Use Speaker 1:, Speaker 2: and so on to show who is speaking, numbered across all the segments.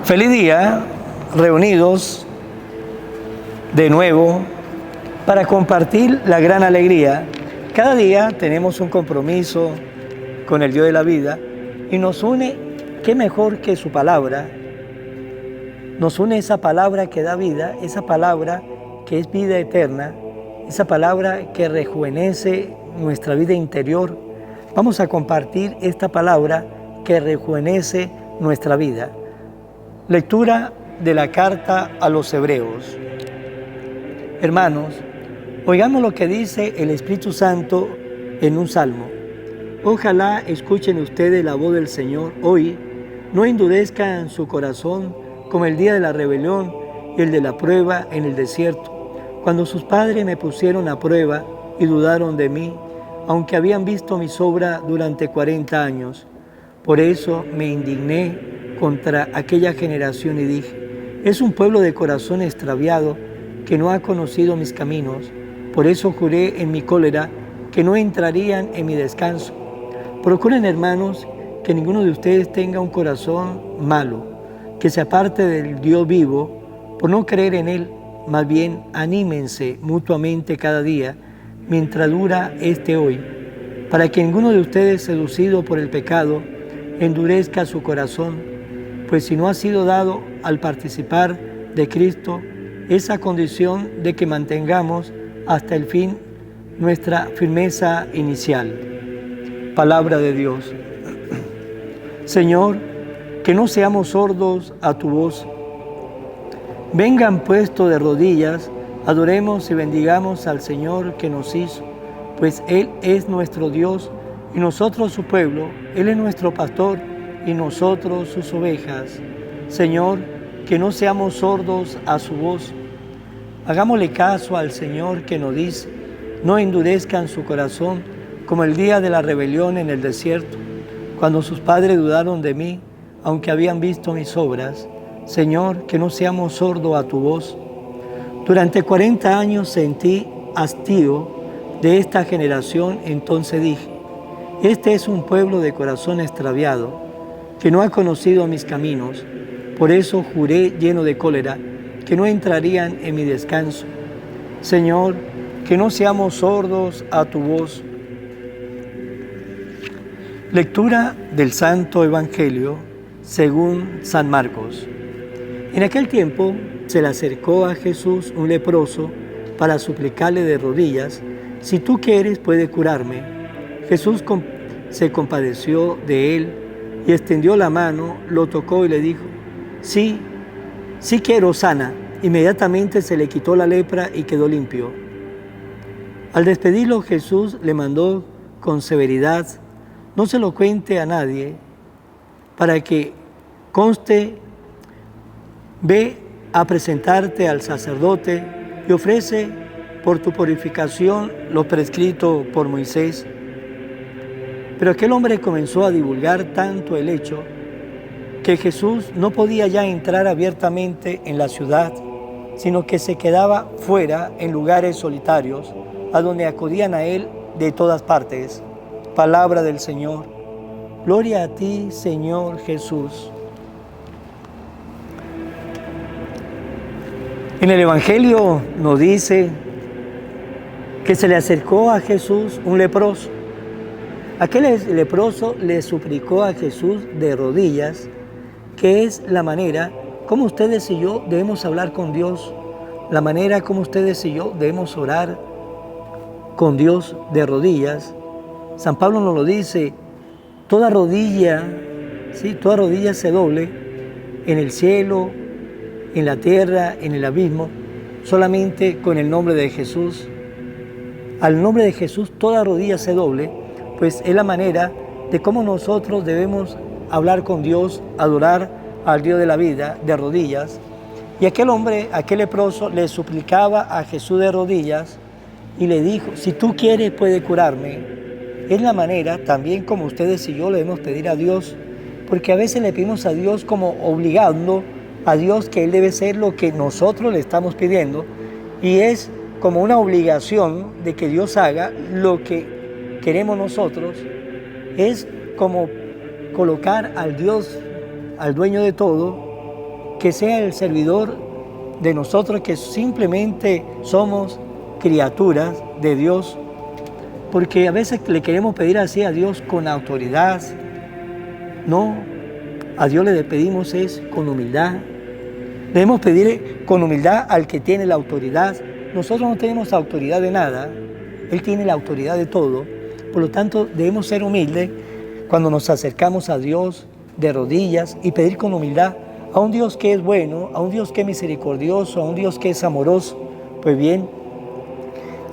Speaker 1: Feliz día, reunidos de nuevo para compartir la gran alegría. Cada día tenemos un compromiso con el Dios de la vida y nos une, qué mejor que su palabra. Nos une esa palabra que da vida, esa palabra que es vida eterna, esa palabra que rejuvenece nuestra vida interior. Vamos a compartir esta palabra que rejuvenece nuestra vida. Lectura de la carta a los Hebreos. Hermanos, oigamos lo que dice el Espíritu Santo en un salmo. Ojalá escuchen ustedes la voz del Señor hoy, no endurezcan su corazón como el día de la rebelión y el de la prueba en el desierto, cuando sus padres me pusieron a prueba y dudaron de mí, aunque habían visto mi obra durante 40 años. Por eso me indigné contra aquella generación y dije, es un pueblo de corazón extraviado que no ha conocido mis caminos. Por eso juré en mi cólera que no entrarían en mi descanso. Procuren, hermanos, que ninguno de ustedes tenga un corazón malo, que se aparte del Dios vivo por no creer en Él. Más bien, anímense mutuamente cada día mientras dura este hoy, para que ninguno de ustedes, seducido por el pecado, endurezca su corazón, pues si no ha sido dado al participar de Cristo esa condición de que mantengamos hasta el fin nuestra firmeza inicial. Palabra de Dios. Señor, que no seamos sordos a tu voz. Vengan puesto de rodillas, adoremos y bendigamos al Señor que nos hizo, pues Él es nuestro Dios y nosotros su pueblo. Él es nuestro pastor y nosotros sus ovejas. Señor, que no seamos sordos a su voz. Hagámosle caso al Señor que nos dice, no endurezcan su corazón como el día de la rebelión en el desierto, cuando sus padres dudaron de mí, aunque habían visto mis obras. Señor, que no seamos sordos a tu voz. Durante 40 años sentí hastío de esta generación, entonces dije, este es un pueblo de corazón extraviado, que no ha conocido mis caminos. Por eso juré lleno de cólera que no entrarían en mi descanso. Señor, que no seamos sordos a tu voz. Lectura del Santo Evangelio según San Marcos. En aquel tiempo se le acercó a Jesús un leproso para suplicarle de rodillas, si tú quieres, puedes curarme. Jesús se compadeció de él y extendió la mano, lo tocó y le dijo, sí quiero, sana. Inmediatamente se le quitó la lepra y quedó limpio. Al despedirlo, Jesús le mandó con severidad, no se lo cuente a nadie, para que conste, ve a presentarte al sacerdote y ofrece por tu purificación lo prescrito por Moisés. Pero aquel hombre comenzó a divulgar tanto el hecho que Jesús no podía ya entrar abiertamente en la ciudad, sino que se quedaba fuera en lugares solitarios, a donde acudían a él de todas partes. Palabra del Señor. Gloria a ti, Señor Jesús. En el Evangelio nos dice que se le acercó a Jesús un leproso. Aquel leproso le suplicó a Jesús de rodillas, que es la manera como ustedes y yo debemos hablar con Dios, la manera como ustedes y yo debemos orar con Dios de rodillas. San Pablo nos lo dice, toda rodilla se doble en el cielo, en la tierra, en el abismo, solamente con el nombre de Jesús. Al nombre de Jesús toda rodilla se doble, pues es la manera de cómo nosotros debemos hablar con Dios, adorar al Dios de la vida, de rodillas. Y aquel hombre, aquel leproso, le suplicaba a Jesús de rodillas y le dijo, si tú quieres, puedes curarme. Es la manera también como ustedes y yo le debemos pedir a Dios, porque a veces le pedimos a Dios como obligando a Dios que Él debe ser lo que nosotros le estamos pidiendo, y es como una obligación de que Dios haga lo que queremos nosotros. Es como colocar al Dios, al dueño de todo, que sea el servidor de nosotros que simplemente somos criaturas de Dios, porque a veces le queremos pedir así a Dios con autoridad. No, a Dios le pedimos es con humildad. Debemos pedir con humildad al que tiene la autoridad. Nosotros no tenemos autoridad de nada, Él tiene la autoridad de todo. Por lo tanto, debemos ser humildes cuando nos acercamos a Dios de rodillas y pedir con humildad a un Dios que es bueno, a un Dios que es misericordioso, a un Dios que es amoroso. Pues bien,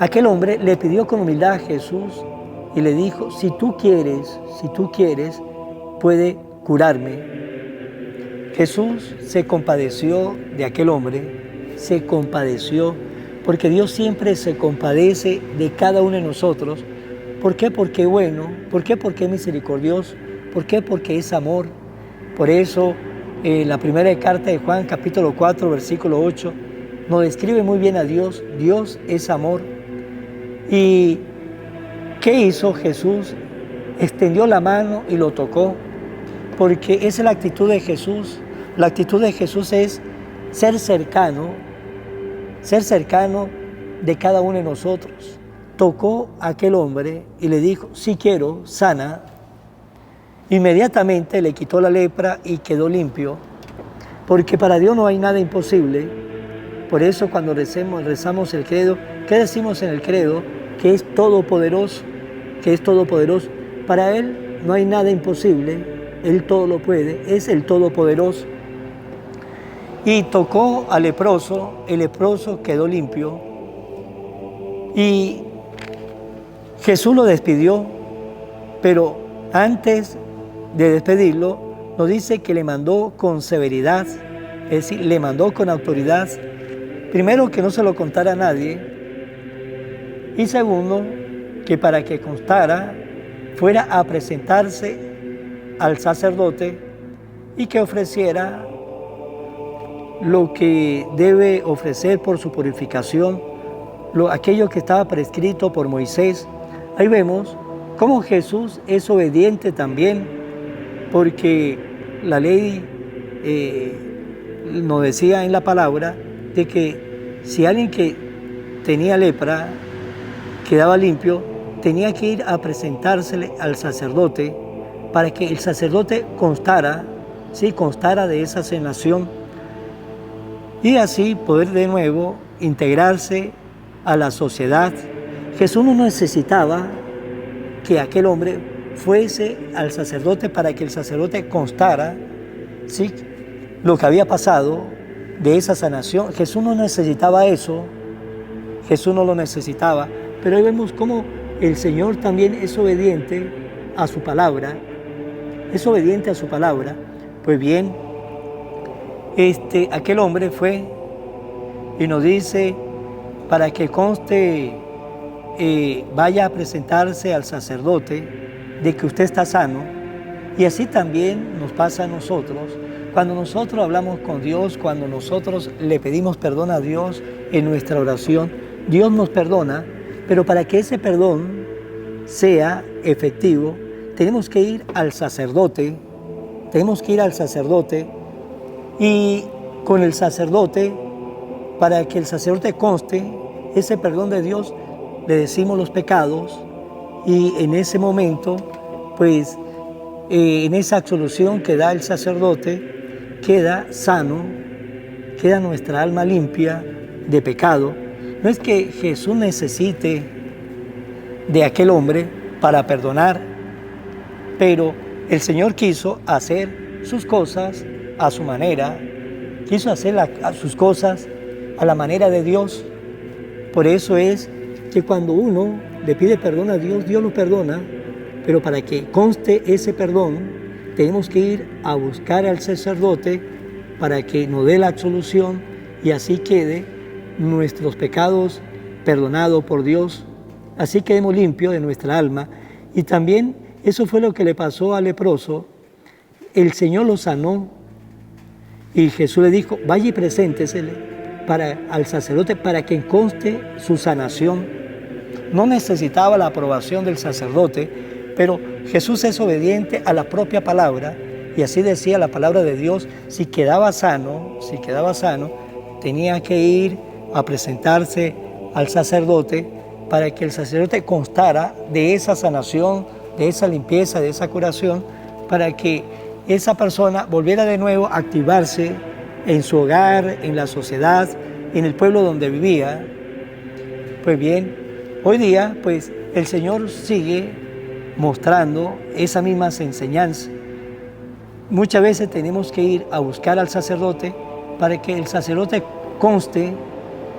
Speaker 1: aquel hombre le pidió con humildad a Jesús y le dijo, si tú quieres, puede curarme. Jesús se compadeció de aquel hombre, se compadeció, porque Dios siempre se compadece de cada uno de nosotros. ¿Por qué? Porque es bueno. ¿Por qué? Porque es misericordioso. ¿Por qué? Porque es amor. Por eso, la primera carta de Juan, capítulo 4, versículo 8, nos describe muy bien a Dios. Dios es amor. ¿Y qué hizo Jesús? Extendió la mano y lo tocó, porque esa es la actitud de Jesús. La actitud de Jesús es ser cercano de cada uno de nosotros. Tocó a aquel hombre y le dijo, si quiero, sana. Inmediatamente le quitó la lepra y quedó limpio, porque para Dios no hay nada imposible. Por eso cuando rezamos el credo, ¿qué decimos en el credo? Que es todopoderoso, Para Él no hay nada imposible, Él todo lo puede, es el todopoderoso. Y tocó al leproso, el leproso quedó limpio y Jesús lo despidió, pero antes de despedirlo nos dice que le mandó con severidad, es decir, le mandó con autoridad. Primero, que no se lo contara a nadie, y segundo, que para que constara fuera a presentarse al sacerdote y que ofreciera lo que debe ofrecer por su purificación, aquello que estaba prescrito por Moisés. Ahí vemos cómo Jesús es obediente también, porque la ley nos decía en la palabra de que si alguien que tenía lepra quedaba limpio, tenía que ir a presentársele al sacerdote para que el sacerdote constara de esa sanación y así poder de nuevo integrarse a la sociedad. Jesús no necesitaba que aquel hombre fuese al sacerdote para que el sacerdote constara lo que había pasado de esa sanación. Jesús no necesitaba eso, Jesús no lo necesitaba, pero ahí vemos cómo el Señor también es obediente a su palabra, Pues bien, aquel hombre fue y nos dice, para que conste, vaya a presentarse al sacerdote de que usted está sano. Y así también nos pasa a nosotros. Cuando nosotros hablamos con Dios, cuando nosotros le pedimos perdón a Dios en nuestra oración, Dios nos perdona, pero para que ese perdón sea efectivo, tenemos que ir al sacerdote, y con el sacerdote, para que el sacerdote conste ese perdón de Dios, le decimos los pecados y en ese momento, pues, en esa absolución que da el sacerdote, queda sano, queda nuestra alma limpia de pecado. No es que Jesús necesite de aquel hombre para perdonar, pero el Señor quiso hacer sus cosas a su manera, quiso hacer sus cosas a la manera de Dios. Por eso es que cuando uno le pide perdón a Dios, Dios lo perdona, pero para que conste ese perdón, tenemos que ir a buscar al sacerdote para que nos dé la absolución y así quede nuestros pecados perdonados por Dios, así quedemos limpios de nuestra alma. Y también eso fue lo que le pasó al leproso. El Señor lo sanó y Jesús le dijo, vaya y preséntesele al sacerdote para que conste su sanación. No necesitaba la aprobación del sacerdote, pero Jesús es obediente a la propia palabra Y así decía la palabra de Dios, si quedaba sano, tenía que ir a presentarse al sacerdote para que el sacerdote constara de esa sanación, de esa limpieza, de esa curación, para que esa persona volviera de nuevo a activarse en su hogar, en la sociedad, en el pueblo donde vivía. Pues bien, hoy día pues el Señor sigue mostrando esas mismas enseñanzas. Muchas veces tenemos que ir a buscar al sacerdote para que el sacerdote conste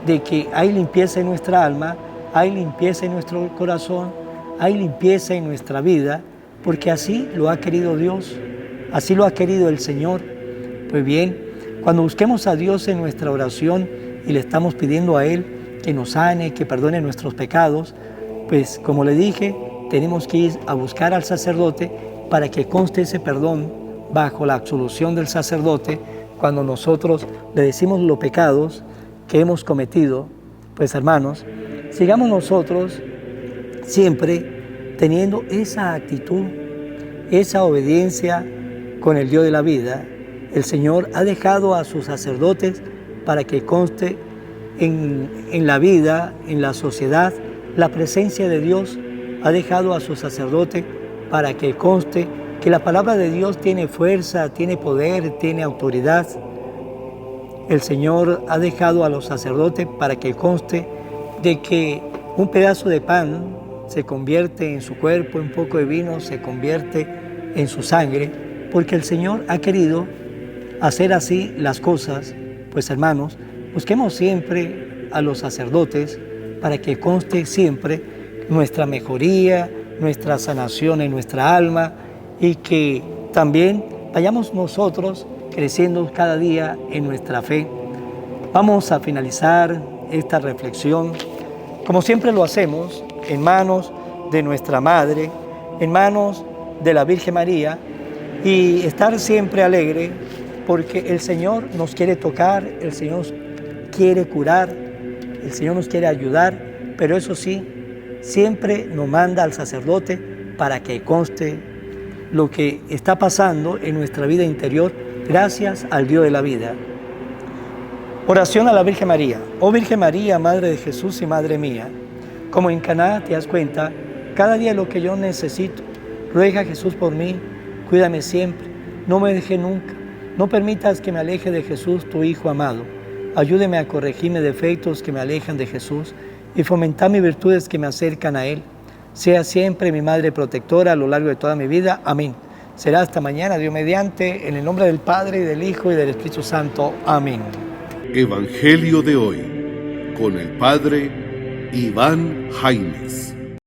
Speaker 1: de que hay limpieza en nuestra alma, hay limpieza en nuestro corazón, hay limpieza en nuestra vida, porque así lo ha querido Dios, así lo ha querido el Señor. Pues bien, cuando busquemos a Dios en nuestra oración y le estamos pidiendo a Él que nos sane, que perdone nuestros pecados, pues como le dije, tenemos que ir a buscar al sacerdote para que conste ese perdón bajo la absolución del sacerdote cuando nosotros le decimos los pecados que hemos cometido. Pues hermanos, sigamos nosotros siempre teniendo esa actitud, esa obediencia con el Dios de la vida. El Señor ha dejado a sus sacerdotes para que conste en la vida, en la sociedad, la presencia de Dios. Ha dejado a su sacerdote para que conste que la palabra de Dios tiene fuerza, tiene poder, tiene autoridad. El Señor ha dejado a los sacerdotes para que conste de que un pedazo de pan se convierte en su cuerpo, un poco de vino se convierte en su sangre, porque el Señor ha querido hacer así las cosas. Pues hermanos, busquemos siempre a los sacerdotes para que conste siempre nuestra mejoría, nuestra sanación en nuestra alma y que también vayamos nosotros creciendo cada día en nuestra fe. Vamos a finalizar esta reflexión, como siempre lo hacemos, en manos de nuestra Madre, en manos de la Virgen María, y estar siempre alegre porque el Señor nos quiere tocar, el Señor nos quiere curar, el Señor nos quiere ayudar, pero eso sí, siempre nos manda al sacerdote para que conste lo que está pasando en nuestra vida interior gracias al Dios de la vida. Oración a la Virgen María. Oh Virgen María, Madre de Jesús y Madre mía, como en Caná te das cuenta, cada día lo que yo necesito, ruega a Jesús por mí, cuídame siempre, no me deje nunca, no permitas que me aleje de Jesús, tu Hijo amado. Ayúdeme a corregir mis defectos que me alejan de Jesús y fomentar mis virtudes que me acercan a Él. Sea siempre mi Madre protectora a lo largo de toda mi vida. Amén. Será hasta mañana, Dios mediante, en el nombre del Padre, y del Hijo, y del Espíritu Santo. Amén.
Speaker 2: Evangelio de hoy, con el Padre Iván Jaimes.